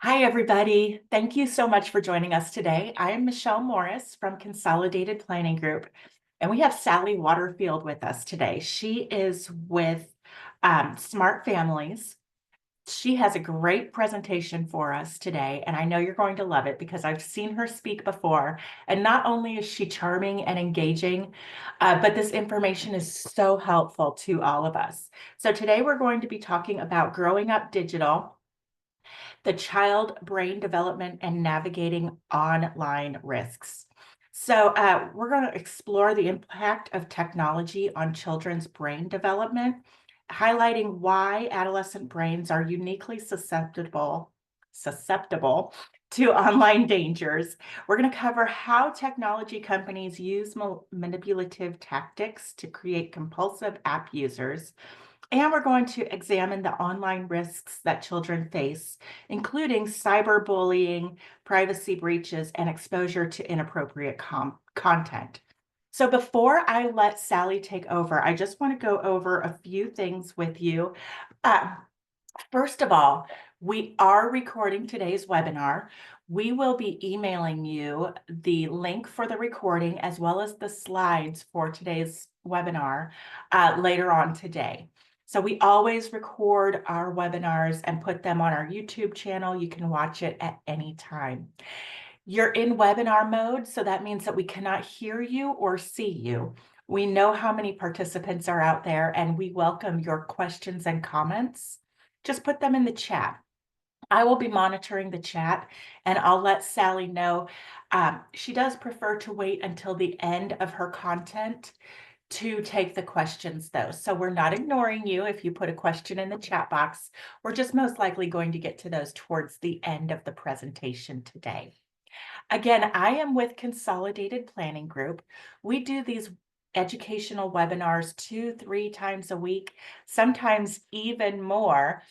Hi, everybody. Thank you so much for joining us today. I am Michelle Morris from Consolidated Planning Group, and we have Sally Waterfield with us today. She is with Smart Families. She has a great presentation for us today, and I know you're going to love it because I've seen her speak before. And not only is she charming and engaging, but this information is so helpful to all of us. So today we're going to be talking about growing up digital, the child brain development and navigating online risks. So we're going to explore the impact of technology on children's brain development, highlighting why adolescent brains are uniquely susceptible to online dangers. We're going to cover how technology companies use manipulative tactics to create compulsive app users, and we're going to examine the online risks that children face, including cyberbullying, privacy breaches, and exposure to inappropriate content. So before I let Sally take over, I just want to go over a few things with you. Uh, First of all, we are recording today's webinar. We will be emailing you the link for the recording as well as the slides for today's webinar later on today. So we always record our webinars and put them on our YouTube channel. You can watch it at any time. You're in webinar mode, so that means that we cannot hear you or see you. We know how many participants are out there, and we welcome your questions and comments. Just put them in the chat. I will be monitoring the chat, and I'll let Sally know. She does prefer to wait until the end of her content to take the questions, though. So we're not ignoring you if you put a question in the chat box. We're just most likely going to get to those towards the end of the presentation today. Again, I am with Consolidated Planning Group. We do these educational webinars 2-3 times a week, sometimes even more.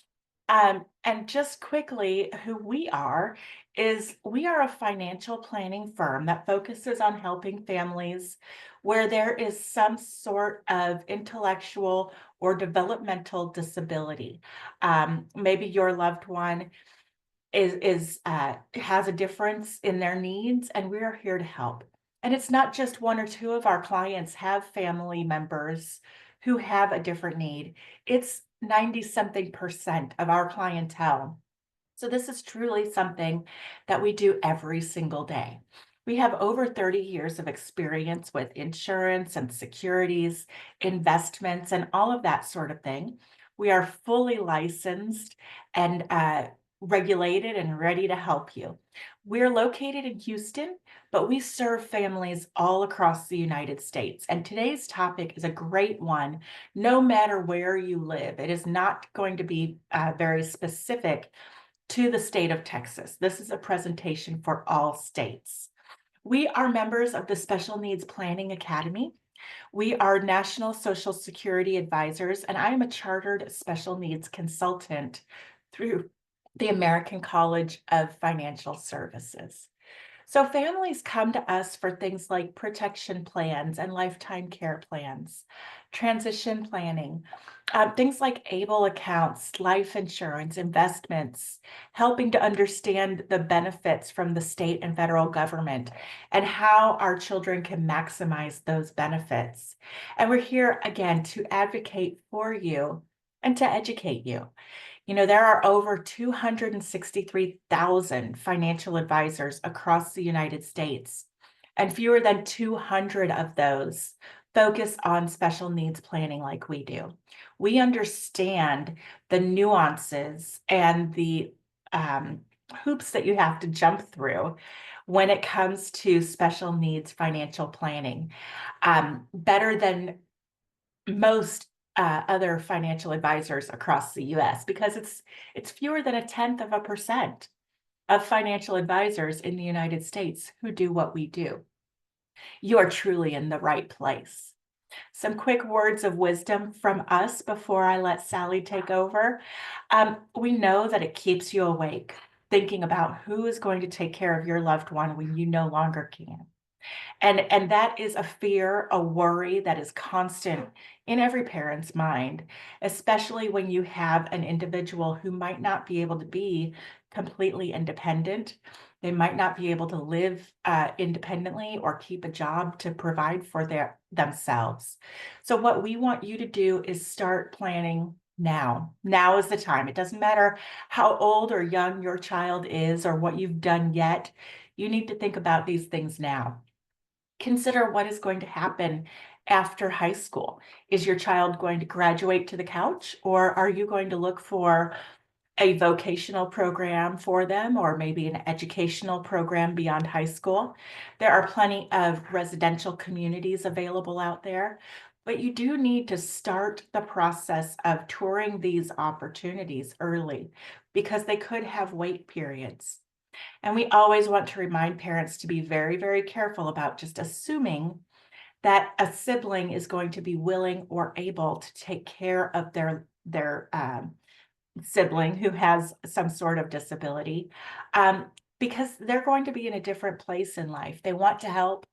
And just quickly, who we are is we are a financial planning firm that focuses on helping families where there is some sort of intellectual or developmental disability. Maybe your loved one has a difference in their needs, and we are here to help. And it's not just one or two of our clients have family members who have a different need. It's 90-something% of our clientele. So this is truly something that we do every single day. We have over 30 years of experience with insurance and securities, investments, and all of that sort of thing. We are fully licensed and regulated and ready to help you. We're located in Houston, but we serve families all across the United States. And today's topic is a great one, no matter where you live. It is not going to be very specific to the state of Texas. This is a presentation for all states. We are members of the Special Needs Planning Academy. We are National Social Security Advisors, and I am a chartered special needs consultant through the American College of Financial Services. So families come to us for things like protection plans and lifetime care plans, transition planning, things like ABLE accounts, life insurance, investments, helping to understand the benefits from the state and federal government and how our children can maximize those benefits. And we're here again to advocate for you and to educate you. You know, there are over 263,000 financial advisors across the United States, and fewer than 200 of those focus on special needs planning like we do. We understand the nuances and the hoops that you have to jump through when it comes to special needs financial planning, better than most other financial advisors across the US, because it's fewer than 0.1% of financial advisors in the United States who do what we do. You are truly in the right place. Some quick words of wisdom from us before I let Sally take over. We know that it keeps you awake, thinking about who is going to take care of your loved one when you no longer can. And that is a fear, a worry that is constant in every parent's mind, especially when you have an individual who might not be able to be completely independent. They might not be able to live independently or keep a job to provide for themselves. So what we want you to do is start planning now. Now is the time. It doesn't matter how old or young your child is or what you've done yet. You need to think about these things now. Consider what is going to happen after high school. Is your child going to graduate to the couch, or are you going to look for a vocational program for them, or maybe an educational program beyond high school? There are plenty of residential communities available out there, but you do need to start the process of touring these opportunities early because they could have wait periods. And we always want to remind parents to be very, very careful about just assuming that a sibling is going to be willing or able to take care of their sibling who has some sort of disability, um, because they're going to be in a different place in life. They want to help,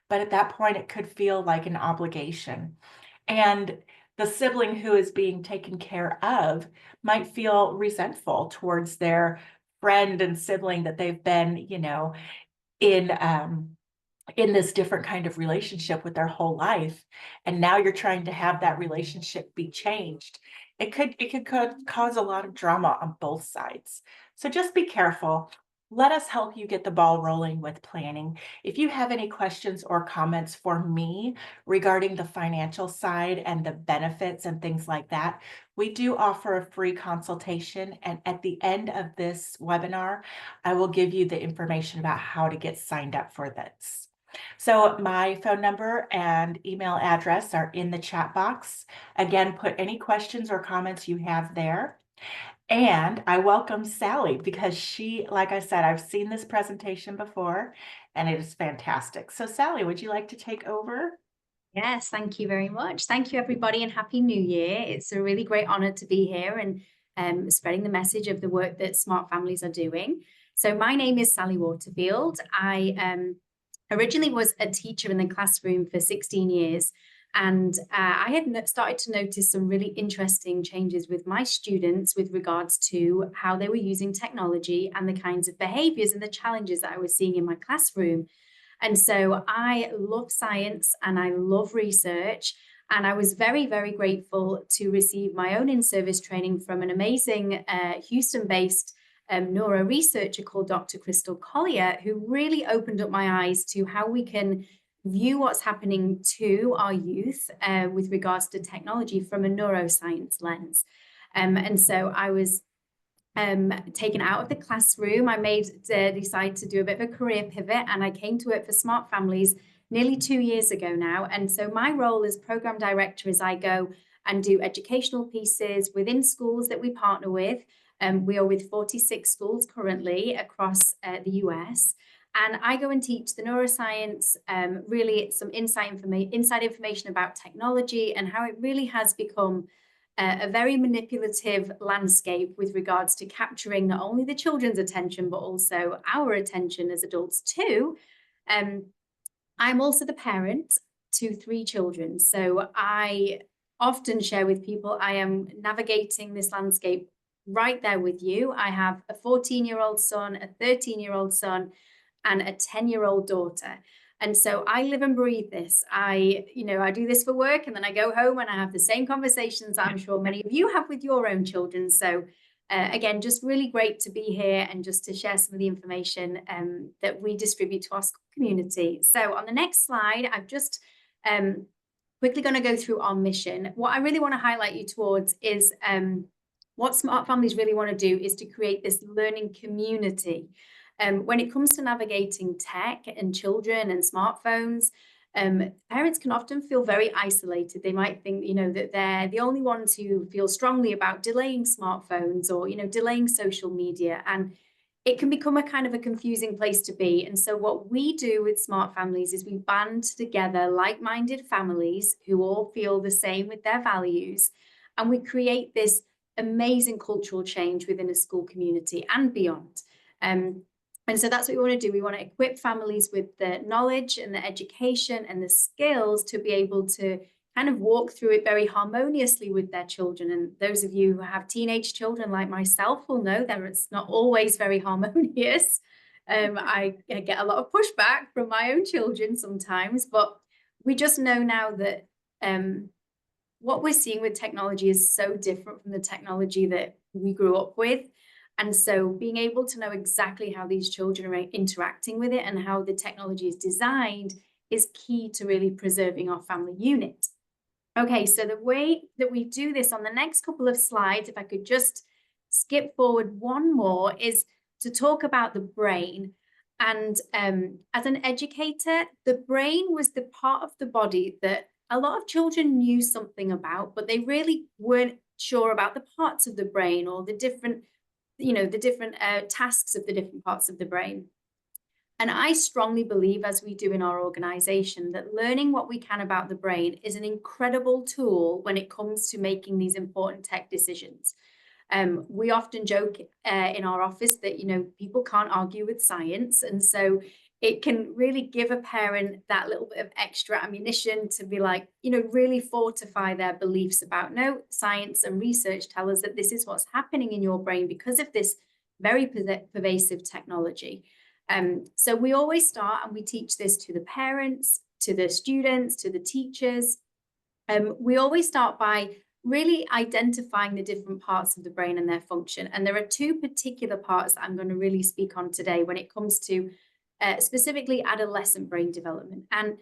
but at that point, it could feel like an obligation. And the sibling who is being taken care of might feel resentful towards their friend and sibling that they've been, in in this different kind of relationship with their whole life, and now you're trying to have that relationship be changed. It could cause a lot of drama on both sides. So just be careful. Let us help you get the ball rolling with planning. If you have any questions or comments for me regarding the financial side and the benefits and things like that, we do offer a free consultation. And at the end of this webinar, I will give you the information about how to get signed up for this. So my phone number and email address are in the chat box. Again, put any questions or comments you have there. And I welcome Sally because she, like I said, I've seen this presentation before and it is fantastic. So Sally, would you like to take over? Yes, thank you very much. Thank you, everybody, and Happy New Year. It's a really great honor to be here and spreading the message of the work that smart families are doing. So, my name is Sally Waterfield. I originally was a teacher in the classroom for 16 years, and I had started to notice some really interesting changes with my students with regards to how they were using technology and the kinds of behaviors and the challenges that I was seeing in my classroom. And so I love science and I love research. And I was very, very grateful to receive my own in service training from an amazing Houston based neuro researcher called Dr. Crystal Collier, who really opened up my eyes to how we can view what's happening to our youth with regards to technology from a neuroscience lens. And so I was taken out of the classroom. I decide to do a bit of a career pivot, and I came to work for Smart Families nearly 2 years ago now. And so my role as program director is I go and do educational pieces within schools that we partner with. We are with 46 schools currently across the US. And I go and teach the neuroscience, really some inside information about technology and how it really has become a very manipulative landscape with regards to capturing not only the children's attention, but also our attention as adults too. Um, I'm also the parent to three children. So I often share with people I am navigating this landscape right there with you. I have a 14-year-old son, a 13-year-old son, and a 10-year-old daughter. And so I live and breathe this. I do this for work and then I go home and I have the same conversations I'm sure many of you have with your own children. So again, just really great to be here and just to share some of the information that we distribute to our school community. So on the next slide, I've just quickly going to go through our mission. What I really want to highlight you towards is what Smart Families really want to do is to create this learning community. When it comes to navigating tech and children and smartphones, parents can often feel very isolated. They might think, that they're the only ones who feel strongly about delaying smartphones or, delaying social media. And it can become a kind of a confusing place to be. And so what we do with Smart Families is we band together like-minded families who all feel the same with their values. And we create this amazing cultural change within a school community and beyond. And so that's what we want to do. We want to equip families with the knowledge and the education and the skills to be able to kind of walk through it very harmoniously with their children. And those of you who have teenage children like myself will know that it's not always very harmonious. I get a lot of pushback from my own children sometimes, but we just know now that what we're seeing with technology is so different from the technology that we grew up with. And so being able to know exactly how these children are interacting with it and how the technology is designed is key to really preserving our family unit. Okay, so the way that we do this on the next couple of slides, if I could just skip forward one more, is to talk about the brain. And as an educator, the brain was the part of the body that a lot of children knew something about, but they really weren't sure about the parts of the brain or the different tasks of the different parts of the brain. And I strongly believe, as we do in our organization, that learning what we can about the brain is an incredible tool when it comes to making these important tech decisions. We often joke in our office that, people can't argue with science. And so it can really give a parent that little bit of extra ammunition to be like, really fortify their beliefs about, no, science and research tell us that this is what's happening in your brain because of this very pervasive technology. So we always start and we teach this to the parents, to the students, to the teachers. We always start by really identifying the different parts of the brain and their function. And there are two particular parts that I'm going to really speak on today when it comes to specifically adolescent brain development. And,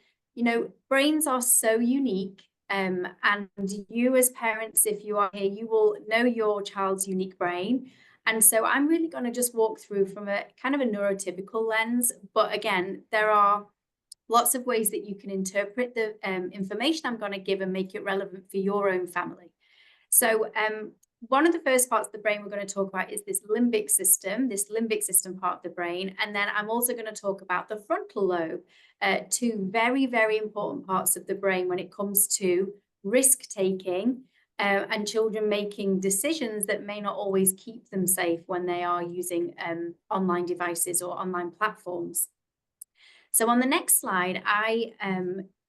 brains are so unique. And you as parents, if you are here, you will know your child's unique brain. And so I'm really going to just walk through from a kind of a neurotypical lens. But again, there are lots of ways that you can interpret the information I'm going to give and make it relevant for your own family. So one of the first parts of the brain we're going to talk about is this limbic system part of the brain. And then I'm also going to talk about the frontal lobe, two very, very important parts of the brain when it comes to risk taking and children making decisions that may not always keep them safe when they are using online devices or online platforms. So on the next slide, I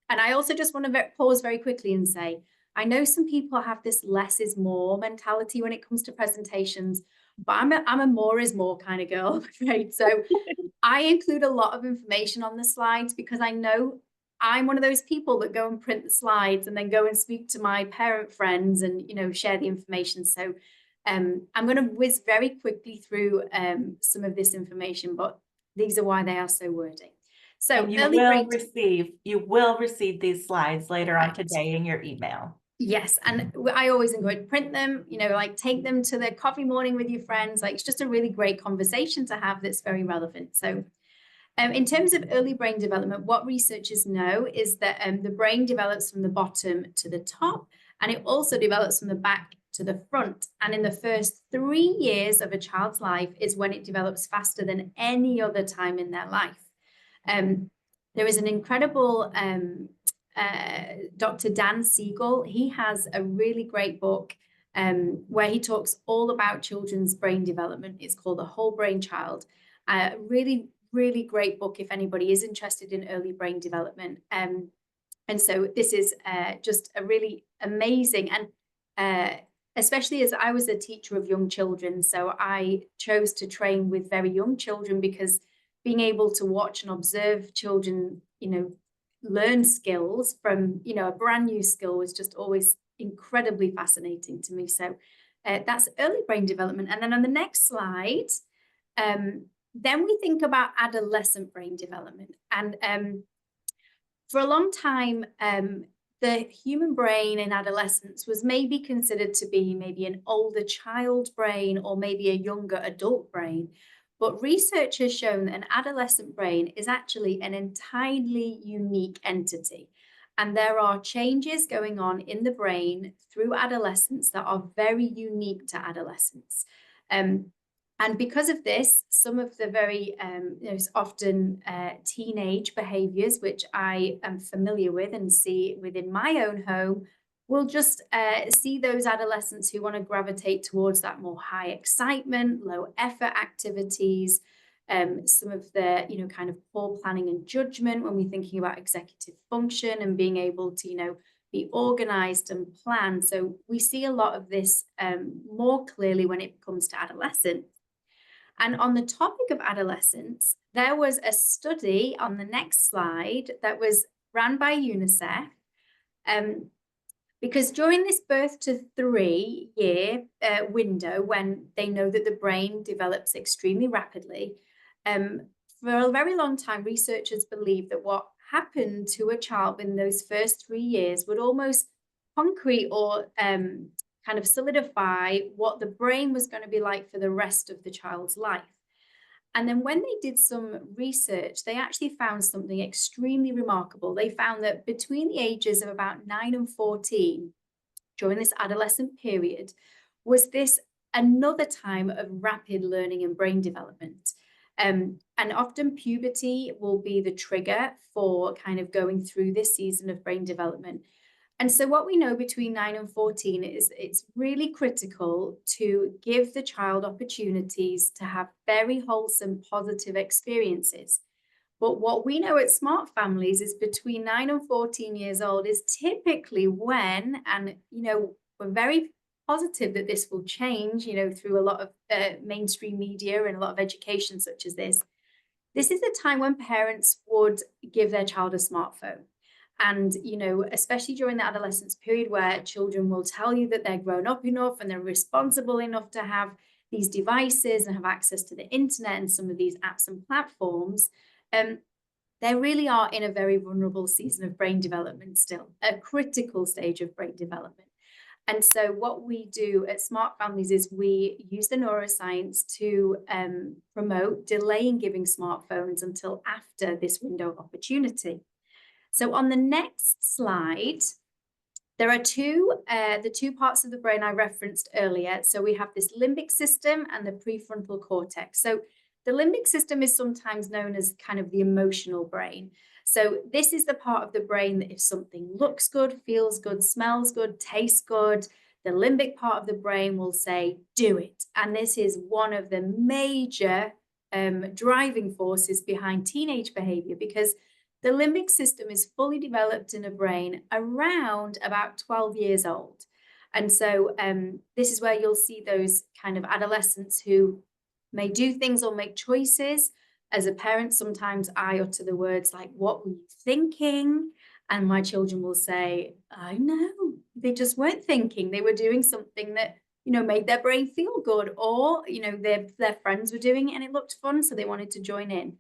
also just want to pause very quickly and say, I know some people have this less is more mentality when it comes to presentations, but I'm a more is more kind of girl, I'm afraid. So I include a lot of information on the slides because I know I'm one of those people that go and print the slides and then go and speak to my parent friends and, share the information. So I'm going to whiz very quickly through some of this information, but these are why they are so wordy. So and you will receive these slides later on today in your email. Yes, and I always encourage print them, like take them to the coffee morning with your friends. Like it's just a really great conversation to have that's very relevant. So in terms of early brain development, what researchers know is that the brain develops from the bottom to the top, and it also develops from the back to the front. And in the first 3 years of a child's life is when it develops faster than any other time in their life. There is an incredible Dr. Dan Siegel. He has a really great book where he talks all about children's brain development. It's called The Whole Brain Child. Really, really great book if anybody is interested in early brain development. And so this is just a really amazing, and especially as I was a teacher of young children, so I chose to train with very young children because being able to watch and observe children, learn skills from, a brand new skill was just always incredibly fascinating to me. So that's early brain development. And then on the next slide, then we think about adolescent brain development. And for a long time, the human brain in adolescence was maybe considered to be maybe an older child brain or maybe a younger adult brain. But research has shown that an adolescent brain is actually an entirely unique entity. And there are changes going on in the brain through adolescence that are very unique to adolescence. And because of this, some of the very often teenage behaviors, which I am familiar with and see within my own home, we'll just see those adolescents who want to gravitate towards that more high excitement, low effort activities. some of the, kind of poor planning and judgment when we're thinking about executive function and being able to, be organized and plan. So we see a lot of this more clearly when it comes to adolescence. And on the topic of adolescence, there was a study on the next slide that was ran by UNICEF. Because during this birth to 3 year window, when they know that the brain develops extremely rapidly, for a very long time, researchers believed that what happened to a child in those first 3 years would almost concrete or kind of solidify what the brain was going to be like for the rest of the child's life. And then when they did some research, they actually found something extremely remarkable. They found that between the ages of about 9 and 14, during this adolescent period, was this another time of rapid learning and brain development. And often puberty will be the trigger for kind of going through this season of brain development. And so what we know between 9 and 14 is it's really critical to give the child opportunities to have very wholesome, positive experiences. But what we know at Smart Families is between 9 and 14 years old is typically when, and, we're very positive that this will change, through a lot of mainstream media and a lot of education such as this. This is a time when parents would give their child a smartphone. And, especially during the adolescence period where children will tell you that they're grown up enough and they're responsible enough to have these devices and have access to the internet and some of these apps and platforms, they really are in a very vulnerable season of brain development still, a critical stage of brain development. And so what we do at Smart Families is we use the neuroscience to promote delaying giving smartphones until after this window of opportunity. So on the next slide, there are the two parts of the brain I referenced earlier. So we have this limbic system and the prefrontal cortex. So the limbic system is sometimes known as kind of the emotional brain. So this is the part of the brain that if something looks good, feels good, smells good, tastes good, the limbic part of the brain will say, do it. And this is one of the major driving forces behind teenage behavior, because the limbic system is fully developed in a brain around about 12 years old. And so this is where you'll see those kind of adolescents who may do things or make choices. As a parent, sometimes I utter the words like, what were you thinking? And my children will say, I know, they just weren't thinking. They were doing something that, made their brain feel good, or, their friends were doing it and it looked fun, so they wanted to join in.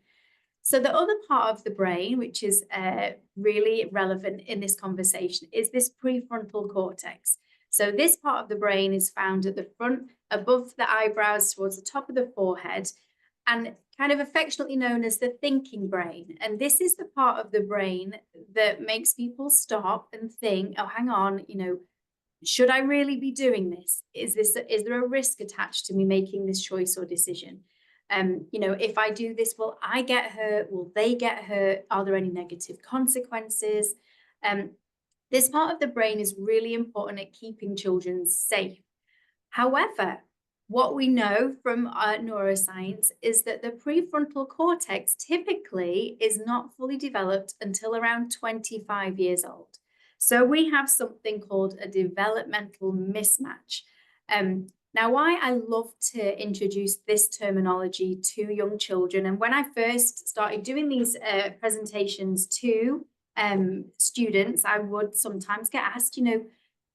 So the other part of the brain, which is really relevant in this conversation, is this prefrontal cortex. So this part of the brain is found at the front, above the eyebrows, towards the top of the forehead, and kind of affectionately known as the thinking brain. And this is the part of the brain that makes people stop and think, oh, hang on, should I really be doing this? Is there a risk attached to me making this choice or decision? If I do this, will I get hurt? Will they get hurt? Are there any negative consequences? This part of the brain is really important at keeping children safe. However, what we know from neuroscience is that the prefrontal cortex typically is not fully developed until around 25 years old. So we have something called a developmental mismatch. Now, why I love to introduce this terminology to young children, and when I first started doing these presentations to students, I would sometimes get asked,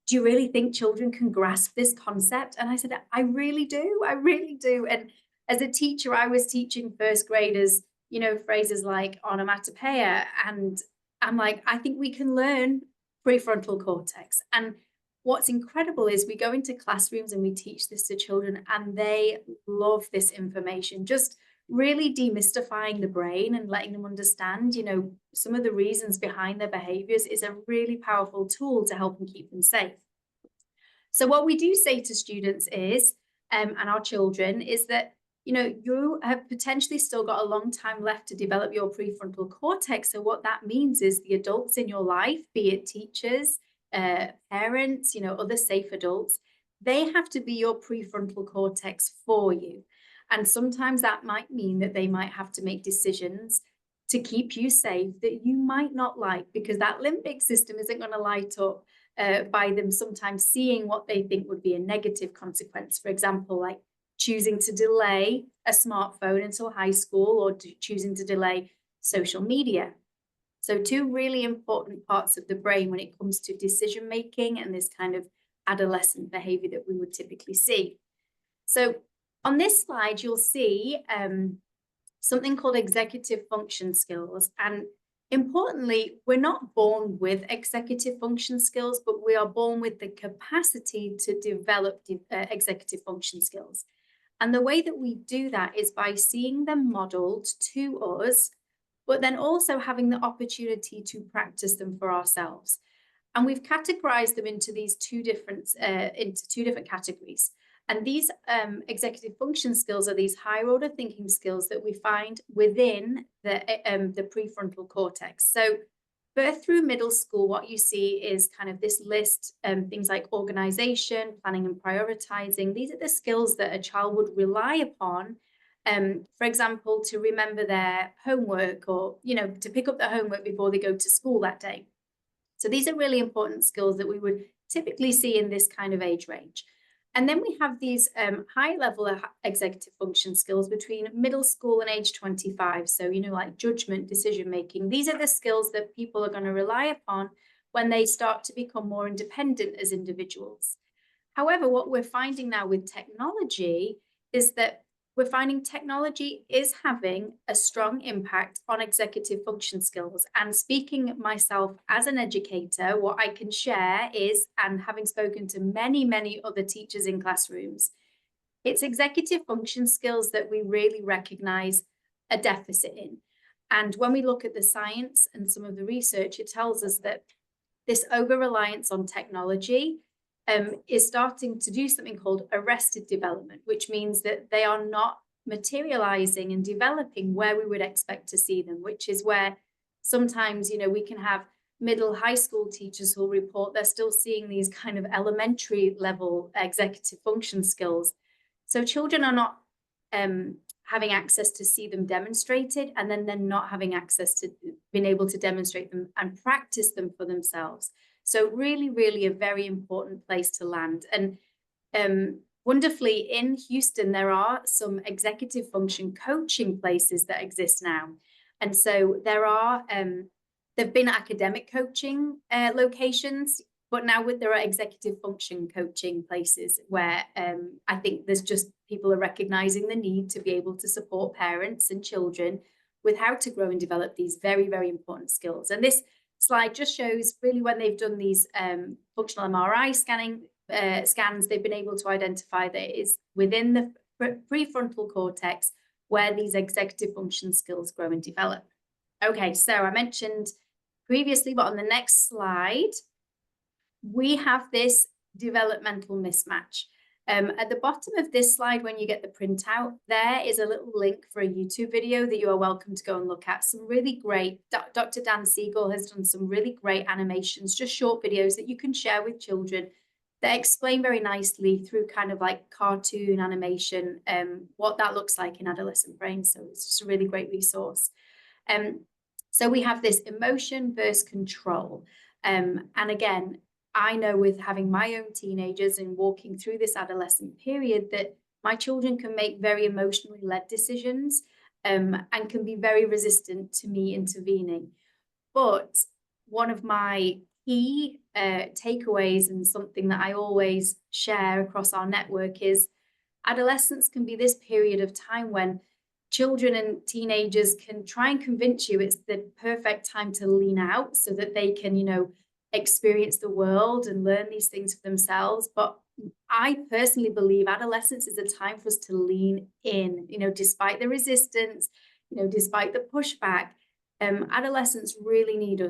do you really think children can grasp this concept? And I said, I really do. And as a teacher, I was teaching first graders, phrases like onomatopoeia. And I'm like, I think we can learn prefrontal cortex. And what's incredible is we go into classrooms and we teach this to children and they love this information, just really demystifying the brain and letting them understand, some of the reasons behind their behaviors is a really powerful tool to help them keep them safe. So what we do say to students is, and our children, is that, you have potentially still got a long time left to develop your prefrontal cortex. So what that means is the adults in your life, be it teachers, parents, other safe adults, they have to be your prefrontal cortex for you. And sometimes that might mean that they might have to make decisions to keep you safe that you might not like, because that limbic system isn't going to light up by them sometimes seeing what they think would be a negative consequence. For example, like choosing to delay a smartphone until high school, or choosing to delay social media. So two really important parts of the brain when it comes to decision making and this kind of adolescent behavior that we would typically see. So on this slide, you'll see something called executive function skills. And importantly, we're not born with executive function skills, but we are born with the capacity to develop executive function skills. And the way that we do that is by seeing them modeled to us, but then also having the opportunity to practice them for ourselves. And we've categorized them into these two different categories. And these executive function skills are these higher order thinking skills that we find within the prefrontal cortex. So birth through middle school, what you see is kind of this list, things like organization, planning and prioritizing. These are the skills that a child would rely upon, for example, to remember their homework, or, to pick up their homework before they go to school that day. So these are really important skills that we would typically see in this kind of age range. And then we have these high level executive function skills between middle school and age 25. So, like judgment, decision making. These are the skills that people are going to rely upon when they start to become more independent as individuals. However, what we're finding now with technology is that we're finding technology is having a strong impact on executive function skills. And speaking myself as an educator, what I can share is, and having spoken to many, many other teachers in classrooms, it's executive function skills that we really recognize a deficit in. And when we look at the science and some of the research, it tells us that this over-reliance on technology is starting to do something called arrested development, which means that they are not materializing and developing where we would expect to see them, which is where sometimes, we can have middle high school teachers who'll report they're still seeing these kind of elementary level executive function skills. So children are not having access to see them demonstrated, and then they're not having access to being able to demonstrate them and practice them for themselves. So really, really a very important place to land. And wonderfully, in Houston, there are some executive function coaching places that exist now. And so there've been academic coaching locations, but now there are executive function coaching places where I think there's just people are recognizing the need to be able to support parents and children with how to grow and develop these very, very important skills. And this slide just shows really when they've done these functional MRI scans, they've been able to identify that it is within the prefrontal cortex where these executive function skills grow and develop. Okay, so I mentioned previously, but on the next slide, we have this developmental mismatch. At the bottom of this slide, when you get the printout, there is a little link for a YouTube video that you are welcome to go and look at. Some really great, Dr. Dan Siegel has done some really great animations, just short videos that you can share with children that explain very nicely through kind of like cartoon animation, what that looks like in adolescent brains. So it's just a really great resource. So we have this emotion versus control. And again, I know with having my own teenagers and walking through this adolescent period that my children can make very emotionally led decisions and can be very resistant to me intervening. But one of my key takeaways and something that I always share across our network is adolescence can be this period of time when children and teenagers can try and convince you it's the perfect time to lean out so that they can, experience the world and learn these things for themselves. But I personally believe adolescence is a time for us to lean in, despite the resistance, despite the pushback. Adolescents really need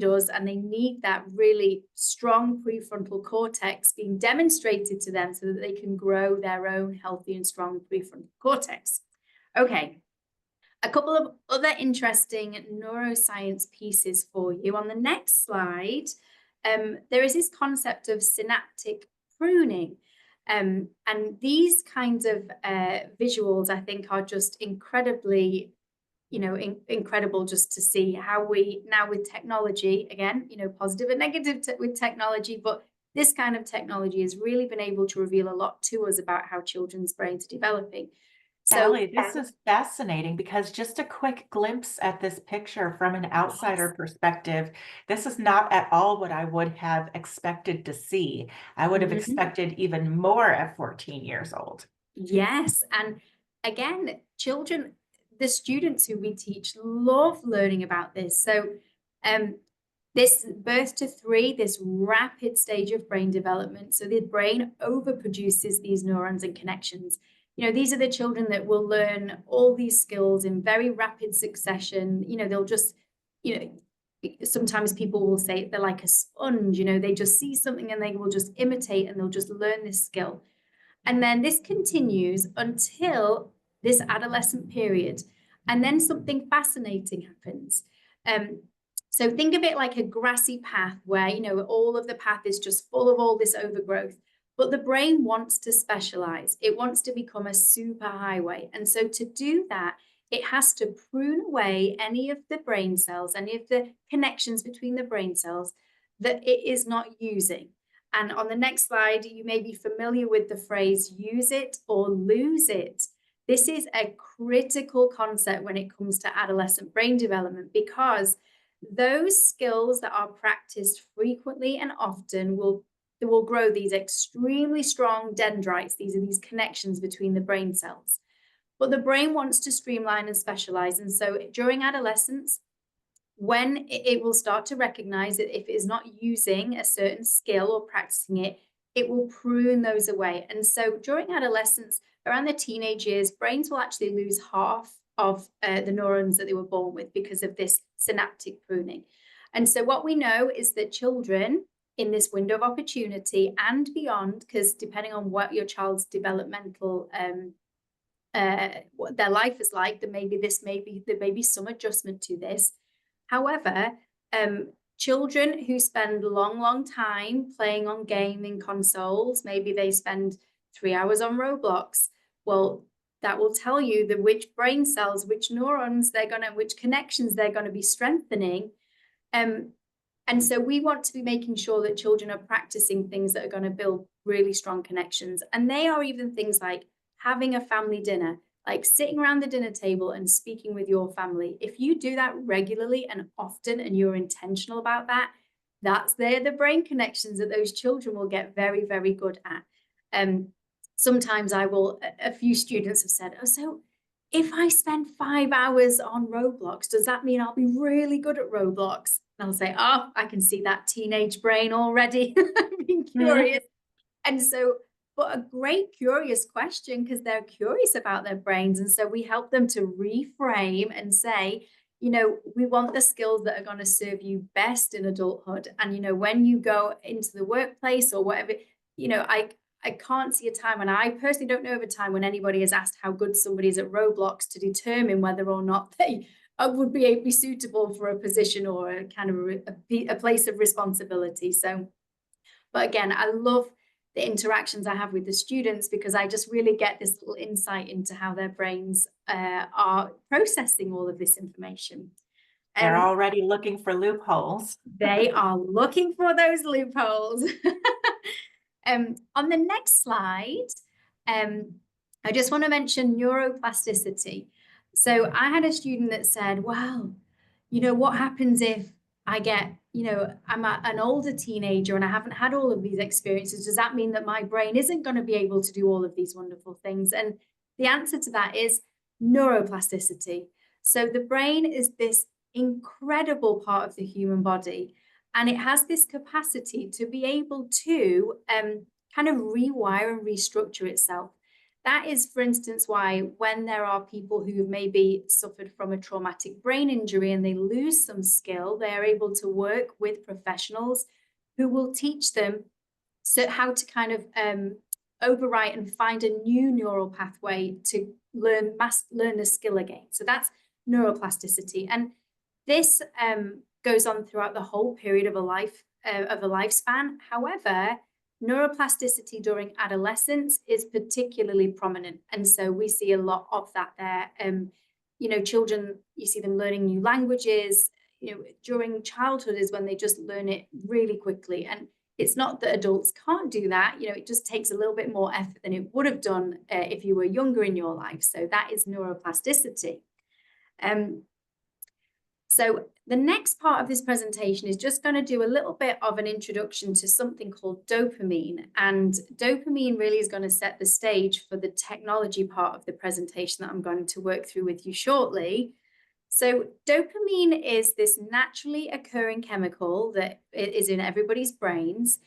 us, and they need that really strong prefrontal cortex being demonstrated to them so that they can grow their own healthy and strong prefrontal cortex. Okay. A couple of other interesting neuroscience pieces for you. On the next slide, there is this concept of synaptic pruning. And these kinds of visuals, I think, are just incredibly, incredible just to see how we now with technology, again, positive and negative with technology, but this kind of technology has really been able to reveal a lot to us about how children's brains are developing. So Ellie, this is fascinating because just a quick glimpse at this picture from an outsider perspective, this is not at all what I would have expected to see. I would have Mhm. expected even more at 14 years old. Yes. And again, children, the students who we teach love learning about this. So, this birth to 3, this rapid stage of brain development. So the brain overproduces these neurons and connections. These are the children that will learn all these skills in very rapid succession. They'll just, you know, sometimes people will say they're like a sponge, they just see something and they will just imitate and they'll just learn this skill. And then this continues until this adolescent period. And then something fascinating happens. Um, so think of it like a grassy path where, all of the path is just full of all this overgrowth. But the brain wants to specialize. It wants to become a super highway. And so to do that, it has to prune away any of the brain cells, any of the connections between the brain cells that it is not using. And on the next slide, you may be familiar with the phrase use it or lose it. This is a critical concept when it comes to adolescent brain development, because those skills that are practiced frequently and often will grow these extremely strong dendrites. These are these connections between the brain cells. But the brain wants to streamline and specialize. And so during adolescence, when it will start to recognize that if it is not using a certain skill or practicing it, it will prune those away. And so during adolescence, around the teenage years, brains will actually lose half of the neurons that they were born with because of this synaptic pruning. And so what we know is that children in this window of opportunity and beyond, because depending on what your child's developmental what their life is like, there may be some adjustment to this. However, children who spend long time playing on gaming consoles, maybe they spend 3 hours on Roblox. Well, that will tell you that which brain cells, which neurons which connections they're gonna be strengthening. And so we want to be making sure that children are practicing things that are going to build really strong connections. And they are even things like having a family dinner, like sitting around the dinner table and speaking with your family. If you do that regularly and often and you're intentional about that, they're the brain connections that those children will get very, very good at. Sometimes a few students have said, oh, so if I spend 5 hours on Roblox, does that mean I'll be really good at Roblox? And I'll say, oh, I can see that teenage brain already being curious. And so, but a great curious question, because they're curious about their brains. And so we help them to reframe and say, we want the skills that are going to serve you best in adulthood. And, when you go into the workplace or whatever, I can't see a time, and I personally don't know of a time when anybody has asked how good somebody is at Roblox to determine whether or not they would be suitable for a position or a kind of a place of responsibility. So, but again, I love the interactions I have with the students because I just really get this little insight into how their brains are processing all of this information. They're already looking for loopholes. They are looking for those loopholes. On the next slide, I just want to mention neuroplasticity. So I had a student that said, well, what happens if I get, I'm an older teenager and I haven't had all of these experiences? Does that mean that my brain isn't going to be able to do all of these wonderful things? And the answer to that is neuroplasticity. So the brain is this incredible part of the human body. And it has this capacity to be able to kind of rewire and restructure itself. That is, for instance, why when there are people who have maybe suffered from a traumatic brain injury and they lose some skill, they are able to work with professionals who will teach them how to kind of overwrite and find a new neural pathway to learn the skill again. So that's neuroplasticity. And this goes on throughout the whole period of a lifespan. However, neuroplasticity during adolescence is particularly prominent. And so we see a lot of that there. Children, you see them learning new languages, during childhood is when they just learn it really quickly. And it's not that adults can't do that, it just takes a little bit more effort than it would have done if you were younger in your life. So that is neuroplasticity. So the next part of this presentation is just going to do a little bit of an introduction to something called dopamine. And dopamine really is going to set the stage for the technology part of the presentation that I'm going to work through with you shortly. So dopamine is this naturally occurring chemical that is in everybody's brains.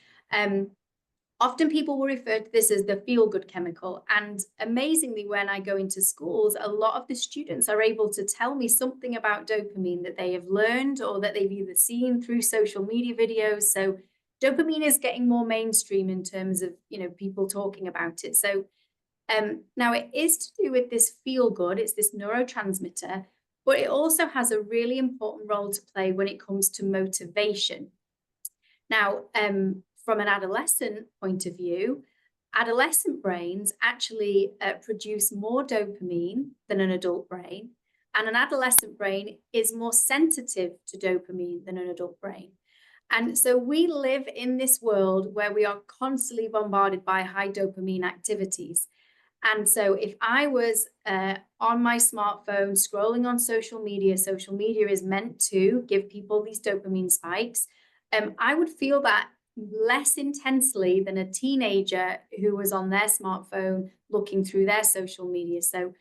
Often people will refer to this as the feel-good chemical. And amazingly, when I go into schools, a lot of the students are able to tell me something about dopamine that they have learned or that they've either seen through social media videos. So dopamine is getting more mainstream in terms of, people talking about it. So now it is to do with this feel-good, it's this neurotransmitter, but it also has a really important role to play when it comes to motivation. Now, from an adolescent point of view, adolescent brains actually produce more dopamine than an adult brain, and an adolescent brain is more sensitive to dopamine than an adult brain. And so we live in this world where we are constantly bombarded by high dopamine activities. And so if I was on my smartphone scrolling on social media is meant to give people these dopamine spikes, I would feel that less intensely than a teenager who was on their smartphone looking through their social media. So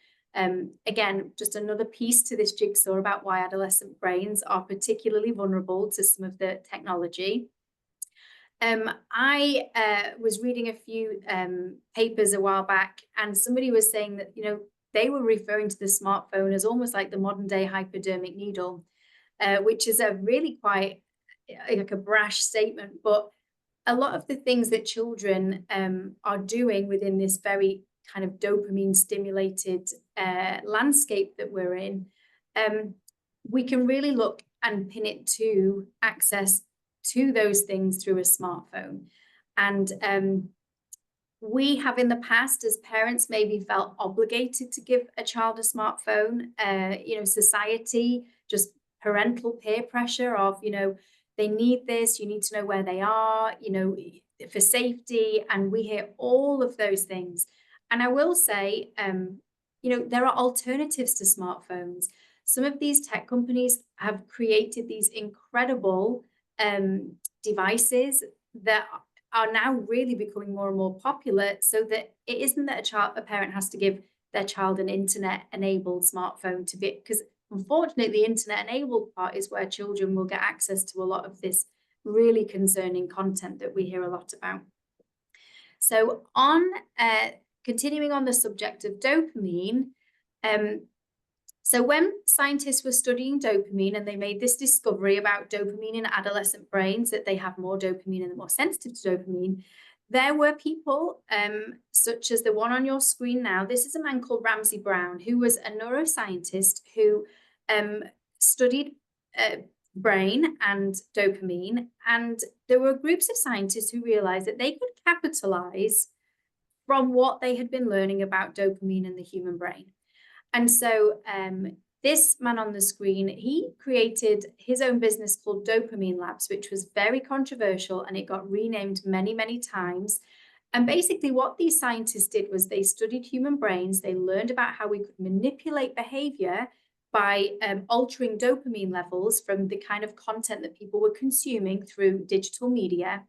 again, just another piece to this jigsaw about why adolescent brains are particularly vulnerable to some of the technology. I was reading a few papers a while back, and somebody was saying that, they were referring to the smartphone as almost like the modern day hypodermic needle, which is a really quite like a brash statement, but a lot of the things that children are doing within this very kind of dopamine stimulated landscape that we're in, we can really look and pin it to access to those things through a smartphone. And we have in the past, as parents, maybe felt obligated to give a child a smartphone. Society, just parental peer pressure of, they need this, you need to know where they are, for safety. And we hear all of those things. And I will say, there are alternatives to smartphones. Some of these tech companies have created these incredible devices that are now really becoming more and more popular, so that it isn't that a parent has to give their child an internet-enabled smartphone to be, because unfortunately, the internet-enabled part is where children will get access to a lot of this really concerning content that we hear a lot about. So continuing on the subject of dopamine, so when scientists were studying dopamine and they made this discovery about dopamine in adolescent brains, that they have more dopamine and they're more sensitive to dopamine, there were people such as the one on your screen now. This is a man called Ramsey Brown, who was a neuroscientist who studied brain and dopamine. And there were groups of scientists who realized that they could capitalize from what they had been learning about dopamine in the human brain. And so this man on the screen, he created his own business called Dopamine Labs, which was very controversial, and it got renamed many, many times. And basically what these scientists did was they studied human brains. They learned about how we could manipulate behavior by altering dopamine levels from the kind of content that people were consuming through digital media.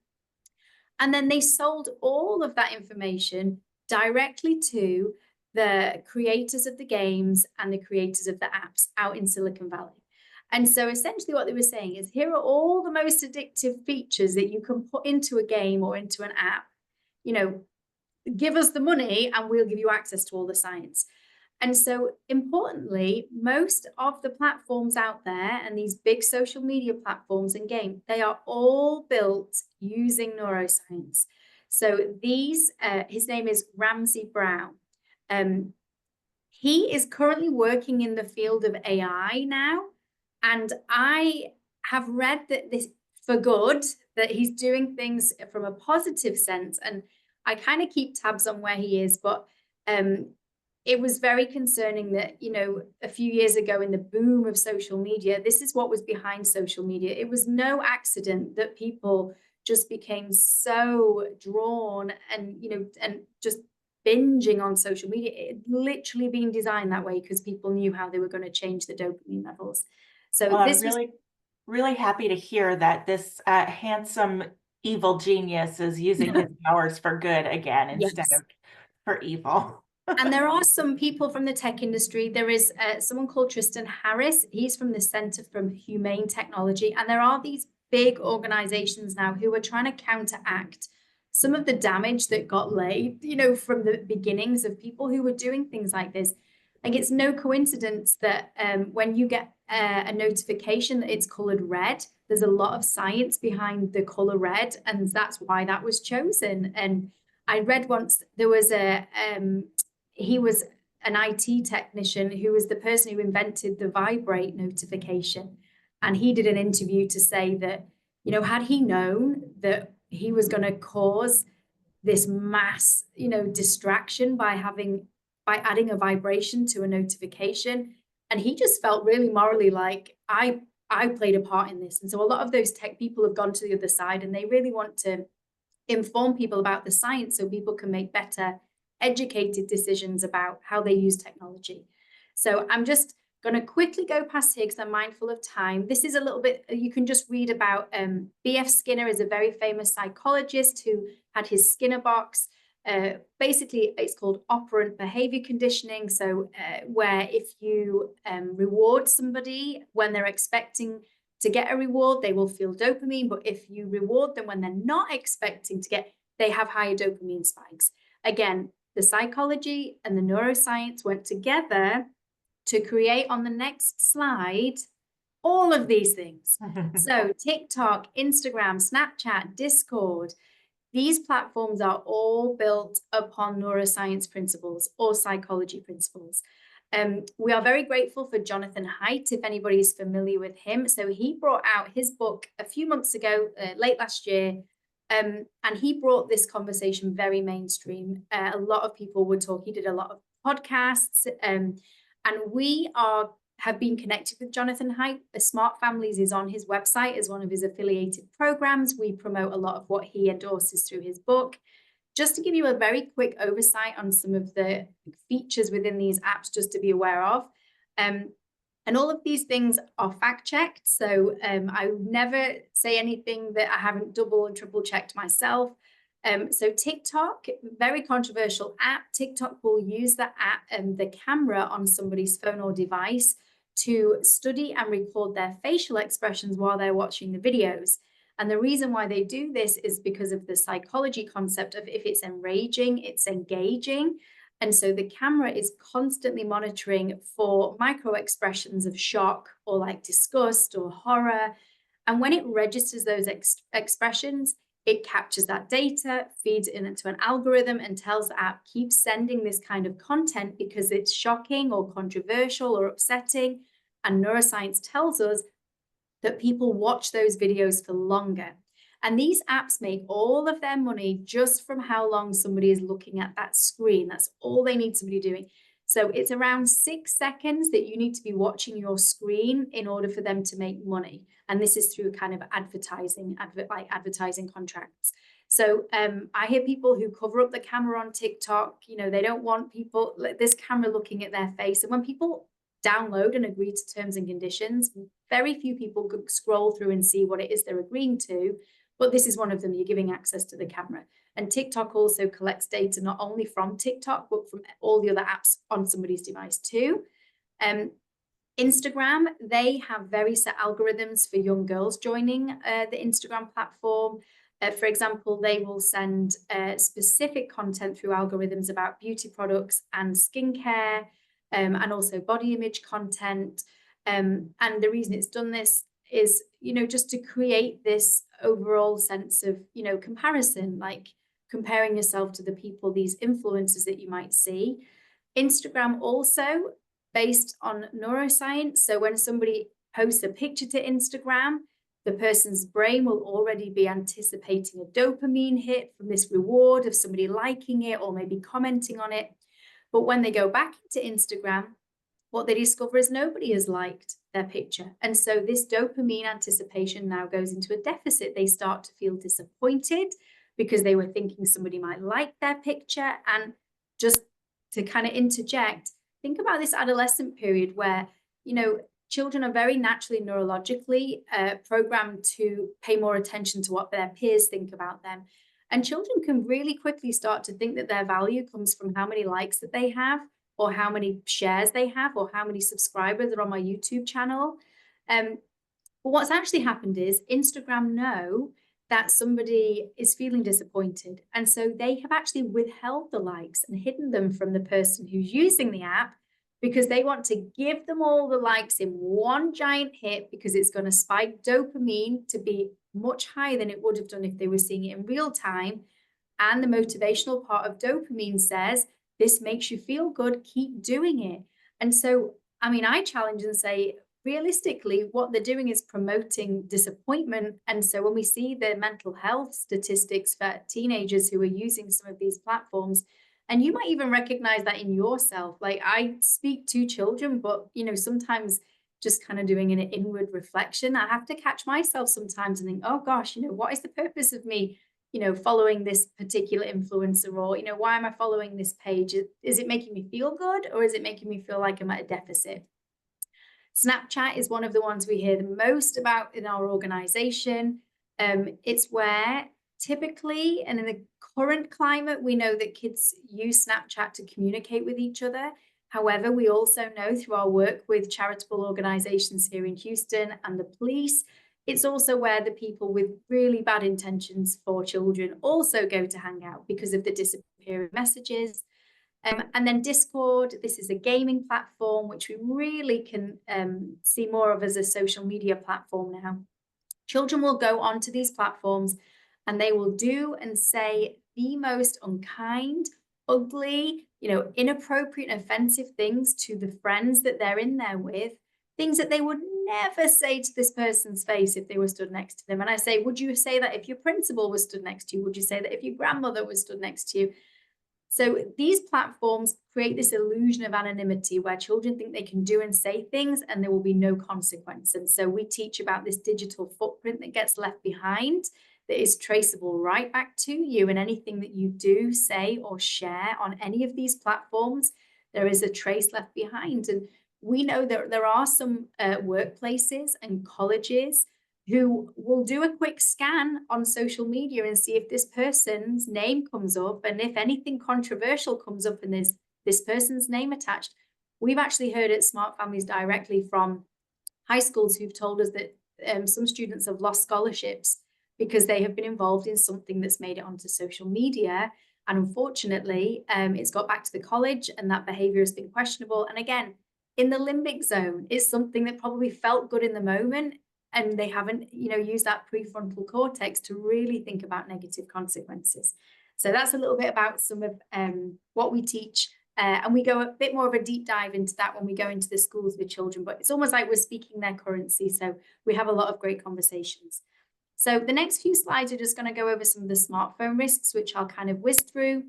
And then they sold all of that information directly to the creators of the games and the creators of the apps out in Silicon Valley. And so essentially what they were saying is, here are all the most addictive features that you can put into a game or into an app. Give us the money and we'll give you access to all the science. And so importantly, most of the platforms out there and these big social media platforms and games, they are all built using neuroscience. So his name is Ramsey Brown. He is currently working in the field of AI now, and I have read that this for good, that he's doing things from a positive sense. And I kind of keep tabs on where he is, but it was very concerning that, you know, a few years ago in the boom of social media, this is what was behind social media. It was no accident that people just became so drawn and, you know, and just binging on social media. It had literally been designed that way because people knew how they were going to change the dopamine levels. So Well, I'm this was really happy to hear that this handsome evil genius is using his powers for good again instead yes. of for evil. And there are some people from the tech industry. There is someone called Tristan Harris. He's from the Center for Humane Technology. And there are these big organizations now who are trying to counteract some of the damage that got laid, you know, from the beginnings of people who were doing things like this. Like, it's no coincidence that when you get a notification that it's colored red, there's a lot of science behind the color red, and that's why that was chosen. And I read once there was he was an IT technician who was the person who invented the vibrate notification. And he did an interview to say that, you know, had he known that he was going to cause this mass, you know, distraction by adding a vibration to a notification, and he just felt really morally like I played a part in this. And so a lot of those tech people have gone to the other side, and they really want to inform people about the science so people can make better educated decisions about how they use technology. So I'm just going to quickly go past here because I'm mindful of time. This is a little bit, you can just read about B.F. Skinner is a very famous psychologist who had his Skinner box. Basically, it's called operant behavior conditioning. So where if you reward somebody when they're expecting to get a reward, they will feel dopamine. But if you reward them when they're not expecting to get, they have higher dopamine spikes. Again, the psychology and the neuroscience went together to create, on the next slide, all of these things. So TikTok, Instagram, Snapchat, Discord, these platforms are all built upon neuroscience principles or psychology principles. We are very grateful for Jonathan Haidt, if anybody is familiar with him. So he brought out his book a few months ago, late last year, and he brought this conversation very mainstream. A lot of people were talking, he did a lot of podcasts, and we have been connected with Jonathan Haidt. Smart Families is on his website as one of his affiliated programs. We promote a lot of what he endorses through his book. Just to give you a very quick oversight on some of the features within these apps, just to be aware of. And all of these things are fact checked. So I would never say anything that I haven't double and triple checked myself. So TikTok, very controversial app. TikTok will use the app and the camera on somebody's phone or device to study and record their facial expressions while they're watching the videos. And the reason why they do this is because of the psychology concept of if it's enraging, it's engaging. And so the camera is constantly monitoring for micro expressions of shock or like disgust or horror. And when it registers those expressions, it captures that data, feeds it into an algorithm, and tells the app, keep sending this kind of content because it's shocking or controversial or upsetting. And neuroscience tells us that people watch those videos for longer. And these apps make all of their money just from how long somebody is looking at that screen. That's all they need somebody doing. So it's around 6 seconds that you need to be watching your screen in order for them to make money. And this is through kind of advertising contracts. So I hear people who cover up the camera on TikTok, you know, they don't want people, this camera looking at their face. And when people download and agree to terms and conditions, very few people could scroll through and see what it is they're agreeing to. But this is one of them. You're giving access to the camera. And TikTok also collects data not only from TikTok, but from all the other apps on somebody's device too. Instagram, they have very set algorithms for young girls joining the Instagram platform. For example, they will send specific content through algorithms about beauty products and skincare, and also body image content. And the reason it's done this is, you know, just to create this overall sense of, you know, comparison, like comparing yourself to the people, these influencers that you might see. Instagram also based on neuroscience. So when somebody posts a picture to Instagram, The person's brain will already be anticipating a dopamine hit from this reward of somebody liking it or maybe commenting on it. But when they go back into Instagram, what they discover is nobody has liked their picture. And so this dopamine anticipation now goes into a deficit. They start to feel disappointed because they were thinking somebody might like their picture. And just to kind of interject, think about this adolescent period where, children are very naturally neurologically programmed to pay more attention to what their peers think about them. And children can really quickly start to think that their value comes from how many likes that they have, or how many shares they have, or how many subscribers are on my YouTube channel. But what's actually happened is Instagram know that somebody is feeling disappointed. And so they have actually withheld the likes and hidden them from the person who's using the app, because they want to give them all the likes in one giant hit, because it's going to spike dopamine to be much higher than it would have done if they were seeing it in real time. And the motivational part of dopamine says, this makes you feel good, keep doing it. And so, I challenge and say, realistically, what they're doing is promoting disappointment. And so when we see the mental health statistics for teenagers who are using some of these platforms, and you might even recognize that in yourself. Like, I speak to children, but sometimes just kind of doing an inward reflection, I have to catch myself sometimes and think, oh gosh, what is the purpose of me following this particular influencer, or, why am I following this page? Is it making me feel good, or is it making me feel like I'm at a deficit? Snapchat is one of the ones we hear the most about in our organization. It's where typically, and in the current climate, we know that kids use Snapchat to communicate with each other. However, we also know through our work with charitable organizations here in Houston and the police, it's also where the people with really bad intentions for children also go to hang out because of the disappearing messages. And then Discord, this is a gaming platform, which we really can see more of as a social media platform now. Children will go onto these platforms and they will do and say the most unkind, ugly, inappropriate, offensive things to the friends that they're in there with, things that they would never say to this person's face if they were stood next to them. And I say, would you say that if your principal was stood next to you? Would you say that if your grandmother was stood next to you? So these platforms create this illusion of anonymity where children think they can do and say things and there will be no consequence. And so we teach about this digital footprint that gets left behind, that is traceable right back to you, and anything that you do, say, or share on any of these platforms, there is a trace left behind. And we know that there are some workplaces and colleges who will do a quick scan on social media and see if this person's name comes up, and if anything controversial comes up and there's this person's name attached. We've actually heard at Smart Families directly from high schools who've told us that some students have lost scholarships because they have been involved in something that's made it onto social media. And unfortunately, it's got back to the college and that behavior has been questionable. And again, in the limbic zone, it's something that probably felt good in the moment, and they haven't, used that prefrontal cortex to really think about negative consequences. So that's a little bit about some of what we teach. And we go a bit more of a deep dive into that when we go into the schools with children, but it's almost like we're speaking their currency. So we have a lot of great conversations. So the next few slides are just going to go over some of the smartphone risks, which I'll kind of whiz through.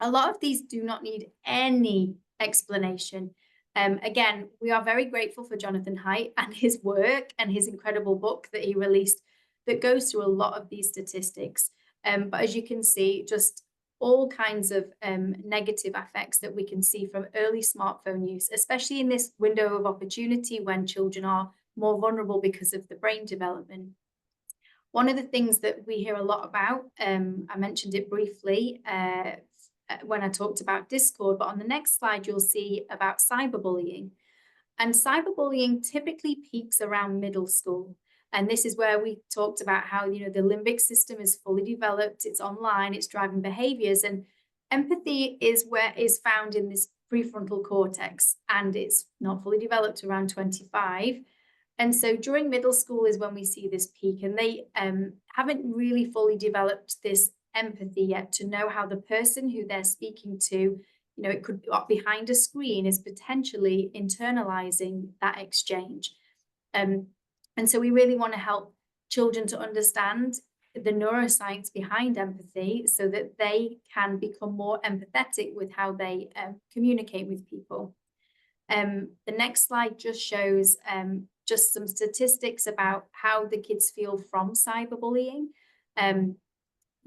A lot of these do not need any explanation. Again, we are very grateful for Jonathan Haidt and his work and his incredible book that he released that goes through a lot of these statistics. But as you can see, just all kinds of negative effects that we can see from early smartphone use, especially in this window of opportunity when children are more vulnerable because of the brain development. One of the things that we hear a lot about, I mentioned it briefly when I talked about Discord, but on the next slide, you'll see about cyberbullying. And cyberbullying typically peaks around middle school. And this is where we talked about how, the limbic system is fully developed, it's online, it's driving behaviors, and empathy is found in this prefrontal cortex, and it's not fully developed around 25. And so during middle school is when we see this peak, and they haven't really fully developed this empathy yet to know how the person who they're speaking to, it could be behind a screen, is potentially internalizing that exchange. And so we really want to help children to understand the neuroscience behind empathy so that they can become more empathetic with how they communicate with people. The next slide just shows just some statistics about how the kids feel from cyberbullying. And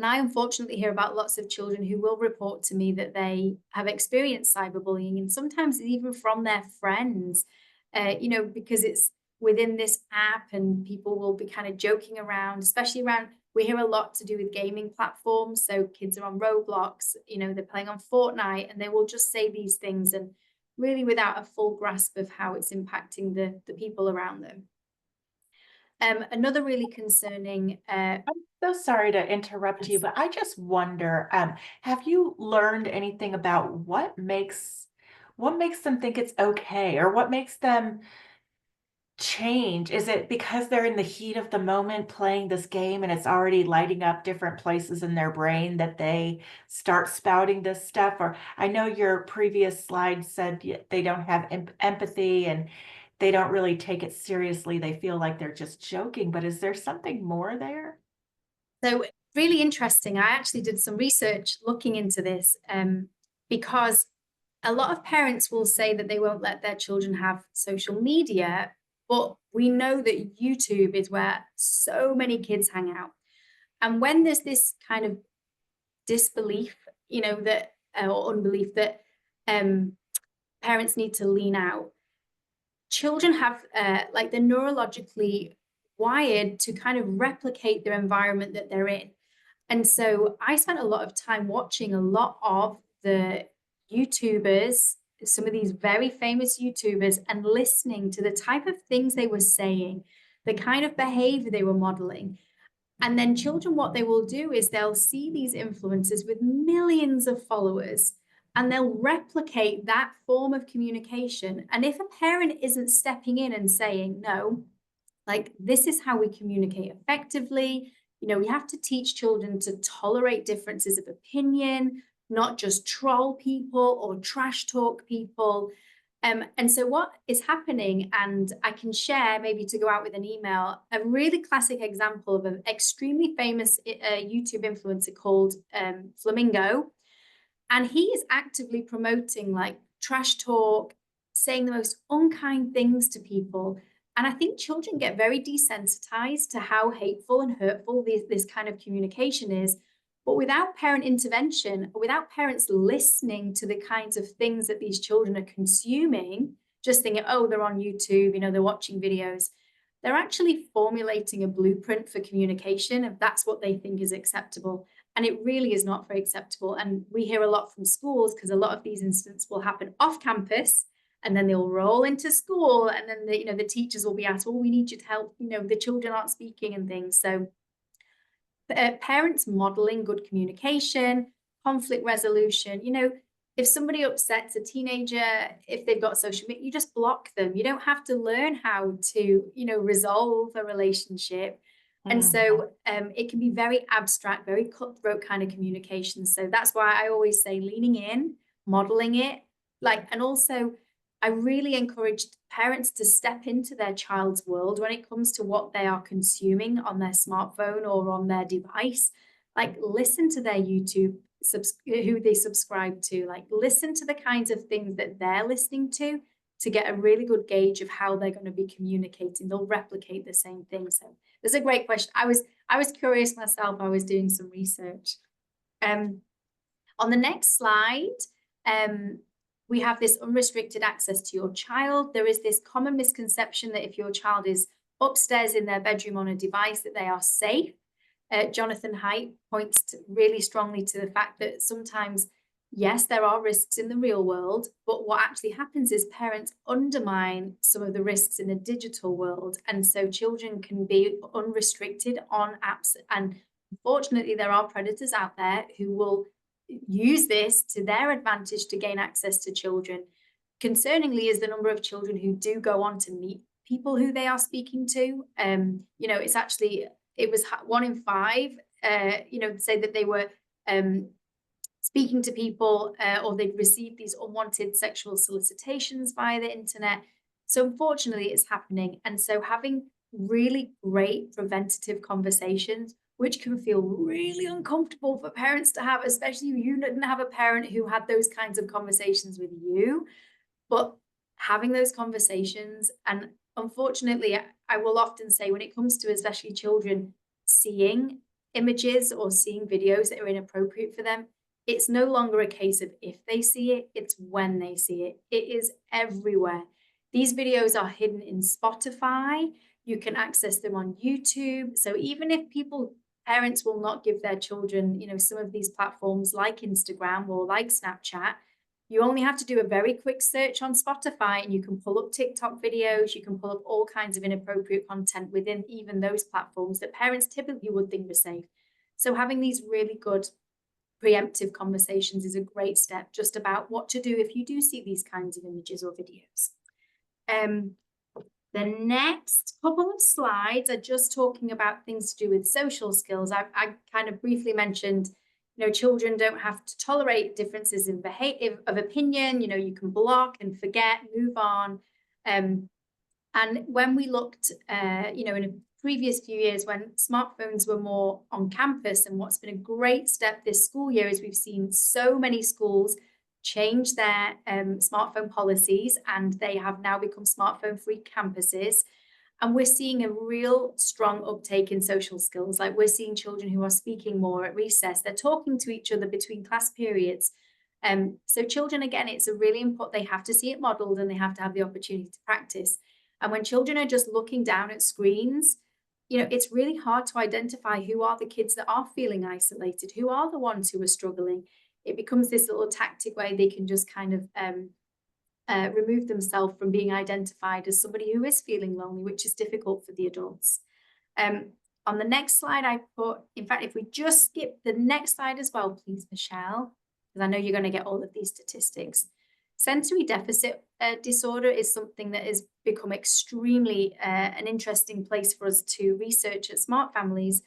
I unfortunately hear about lots of children who will report to me that they have experienced cyberbullying, and sometimes even from their friends, because it's within this app and people will be kind of joking around, especially around, we hear a lot to do with gaming platforms. So kids are on Roblox, they're playing on Fortnite, and they will just say these things and really without a full grasp of how it's impacting the people around them. Another really concerning I'm so sorry to interrupt you, but I just wonder, have you learned anything about what makes them think it's okay, or what makes them change? Is it because they're in the heat of the moment playing this game and it's already lighting up different places in their brain that they start spouting this stuff? Or I know your previous slide said they don't have empathy and they don't really take it seriously. They feel like they're just joking, but is there something more there? So really interesting. I actually did some research looking into this because a lot of parents will say that they won't let their children have social media, but we know that YouTube is where so many kids hang out. And when there's this kind of disbelief, that or unbelief that parents need to lean out, children have they're neurologically wired to kind of replicate their environment that they're in. And so I spent a lot of time watching a lot of the YouTubers, some of these very famous YouTubers, and listening to the type of things they were saying, the kind of behavior they were modeling. And then children, what they will do is they'll see these influencers with millions of followers and they'll replicate that form of communication. And if a parent isn't stepping in and saying, no, like this is how we communicate effectively, we have to teach children to tolerate differences of opinion, not just troll people or trash talk people. And so what is happening, and I can share maybe to go out with an email, a really classic example of an extremely famous YouTube influencer called Flamingo. And he is actively promoting like trash talk, saying the most unkind things to people. And I think children get very desensitized to how hateful and hurtful this kind of communication is. But without parent intervention, or without parents listening to the kinds of things that these children are consuming, just thinking, oh, they're on YouTube, they're watching videos, they're actually formulating a blueprint for communication, if that's what they think is acceptable. And it really is not very acceptable. And we hear a lot from schools because a lot of these incidents will happen off campus and then they'll roll into school. And then the teachers will be asked, well, we need you to help, the children aren't speaking and things. So parents modeling good communication, conflict resolution, if somebody upsets a teenager, if they've got social media, you just block them. You don't have to learn how to, resolve a relationship. And so it can be very abstract, very cutthroat kind of communication. So that's why I always say leaning in, modeling it, and also I really encourage parents to step into their child's world when it comes to what they are consuming on their smartphone or on their device. Listen to their YouTube, who they subscribe to, listen to the kinds of things that they're listening to get a really good gauge of how they're going to be communicating. They'll replicate the same thing. So that's a great question. I was curious myself. I was doing some research. On the next slide, we have this unrestricted access to your child. There is this common misconception that if your child is upstairs in their bedroom on a device, that they are safe. Jonathan Haidt points really strongly to the fact that sometimes, yes, there are risks in the real world, but what actually happens is parents undermine some of the risks in the digital world. And so children can be unrestricted on apps. And unfortunately, there are predators out there who will use this to their advantage to gain access to children. Concerningly is the number of children who do go on to meet people who they are speaking to. It's actually, it was 1 in 5, say that they were speaking to people or they'd received these unwanted sexual solicitations via the internet. So unfortunately, it's happening. And so having really great preventative conversations, which can feel really uncomfortable for parents to have, especially if you didn't have a parent who had those kinds of conversations with you. But having those conversations, and unfortunately, I will often say when it comes to especially children seeing images or seeing videos that are inappropriate for them, it's no longer a case of if they see it, it's when they see it. It is everywhere. These videos are hidden in Spotify. You can access them on YouTube. So even if parents will not give their children, some of these platforms like Instagram or like Snapchat, you only have to do a very quick search on Spotify and you can pull up TikTok videos, you can pull up all kinds of inappropriate content within even those platforms that parents typically would think were safe. So having these really good preemptive conversations is a great step just about what to do if you do see these kinds of images or videos. The next couple of slides are just talking about things to do with social skills. I kind of briefly mentioned, children don't have to tolerate differences in behavior of opinion. You can block and forget, move on. And when we looked, in a previous few years when smartphones were more on campus, and what's been a great step this school year is we've seen so many schools change their smartphone policies, and they have now become smartphone-free campuses. And we're seeing a real strong uptake in social skills. Like we're seeing children who are speaking more at recess. They're talking to each other between class periods. So children, again, it's a really important, they have to see it modeled and they have to have the opportunity to practice. And when children are just looking down at screens, it's really hard to identify who are the kids that are feeling isolated, who are the ones who are struggling. It becomes this little tactic where they can just kind of remove themselves from being identified as somebody who is feeling lonely, which is difficult for the adults. On the next slide, I put, in fact, if we just skip the next slide as well, please, Michelle, because I know you're going to get all of these statistics. Sensory deficit disorder is something that has become extremely an interesting place for us to research at Smart Families.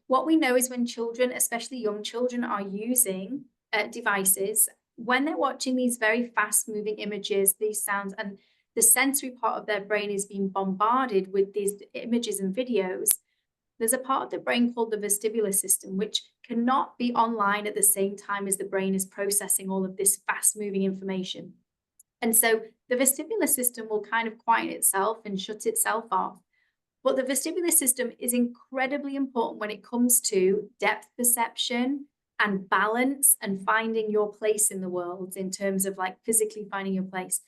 What we know is when children, especially young children, are using devices, when they're watching these very fast moving images, these sounds, and the sensory part of their brain is being bombarded with these images and videos, there's a part of the brain called the vestibular system, which cannot be online at the same time as the brain is processing all of this fast moving information. And so the vestibular system will kind of quiet itself and shut itself off. But the vestibular system is incredibly important when it comes to depth perception and balance and finding your place in the world in terms of like physically finding your place.